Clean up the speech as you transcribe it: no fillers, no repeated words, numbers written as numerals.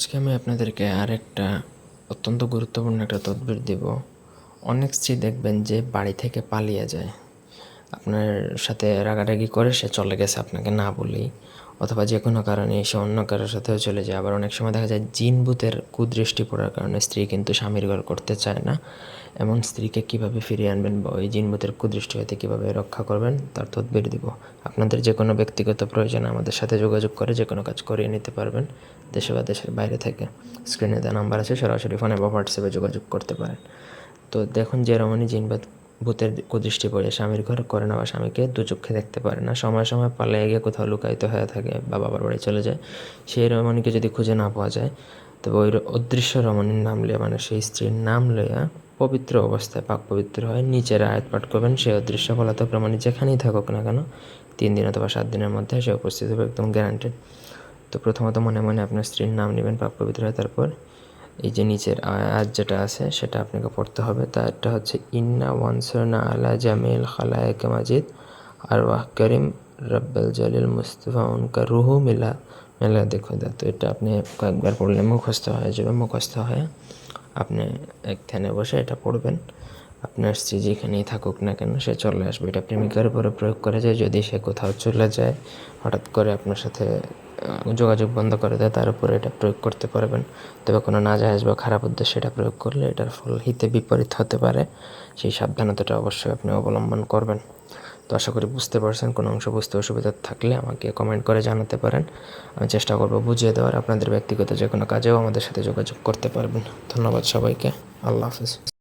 আজকে আমি আপনাদেরকে আরেকটা অত্যন্ত গুরুত্বপূর্ণ একটা তদবির দিব। অনেক স্ত্রী দেখবেন যে বাড়ি থেকে পালিয়ে যায়, আপনার সাথে রাগারাগি করে সে চলে গেছে আপনাকে না বলেই, অথবা যে কোনো কারণে সে অন্য কারোর সাথেও চলে যায়। আবার অনেক সময় দেখা যায় জিন ভূতের কুদৃষ্টি পড়ার কারণে স্ত্রী কিন্তু স্বামীর ঘর করতে চায় না। এমন স্ত্রীকে কিভাবে ফিরিয়ে আনবেন বা ওই জিন ভূতের কুদৃষ্টি হতে কীভাবে রক্ষা করবেন তার তদবির দিব। আপনাদের যে কোনো ব্যক্তিগত প্রয়োজনে আমাদের সাথে যোগাযোগ করে যে কোনো কাজ করিয়ে নিতে পারবেন, দেশে বা দেশের বাইরে থেকে। স্ক্রিনে দেওয়া নাম্বার আছে, সরাসরি ফোনে বা হোয়াটসঅ্যাপে যোগাযোগ করতে পারেন। তো দেখুন, যে রমণী জিন বা ভূতের কুদৃষ্টি পড়ে স্বামীর ঘর করে না বা স্বামীকে দু চোখে দেখতে পারে না, সময় সময় পালিয়ে গিয়ে কোথাও লুকায়িত হয়ে থাকে বা বাবার বাড়ি চলে যায়, সেই রমণীকে যদি খুঁজে না পাওয়া যায়, তবে ওই অদৃশ্য রমণীর নাম লইয়া, মানে সেই স্ত্রীর নাম লইয়া পবিত্র অবস্থায় পাক পবিত্র হয় নিচের আয়াত পাঠ করবেন। সেই অদৃশ্য পলাতক রমণী যেখানেই থাকুক না কেন 3 দিন অথবা 7 দিনের মধ্যে সে উপস্থিত হবে, একদম গ্যারান্টেড। তো প্রথমত মনে মনে আপনার স্ত্রীর নাম নেবেন পাক পবিত্র হয়, তারপর এই যে নিচের আয়াত যেটা আছে সেটা আপনাকে পড়তে হবে। তারটা হচ্ছে ইন্না ওয়ানসুরনা আলা জামিল খালায়েক মাজিদ আর ওয়াহ করিম রব্বাল জালিল মুস্তফা উনকা রুহু মিলা মেলা দেখো দা। তো এটা আপনি কয়েকবার পড়লে মুখস্থ হয়ে যাবে। মুখস্থ হয়ে আপনি এক ধ্যানে বসে এটা পড়বেন। আপনার স্ত্রী যেখানেই থাকুক না কেন সে চলে আসবে। এটা প্রেমিকার উপরে প্রয়োগ করা যায়। যদি সে কোথাও চলে যায়, হঠাৎ করে আপনার সাথে যোগাযোগ বন্ধ করে দেয়, তার উপরে এটা প্রয়োগ করতে পারবেন। তবে কোনো নাজায়েজ বা খারাপ উদ্দেশ্যে এটা প্রয়োগ করলে এটার ফল হিতে বিপরীত হতে পারে। সেই সাবধানতাটা অবশ্যই আপনি অবলম্বন করবেন। তো আশা করি বুঝতে পারছেন। কোনো অংশ বুঝতে অসুবিধা থাকলে আমাকে কমেন্ট করে জানাতে পারেন, আমি চেষ্টা করব বুঝিয়ে দেওয়ার। আপনাদের ব্যক্তিগত যে কোনো কাজেও আমাদের সাথে যোগাযোগ করতে পারবেন। ধন্যবাদ সবাইকে। আল্লাহ হাফেজ।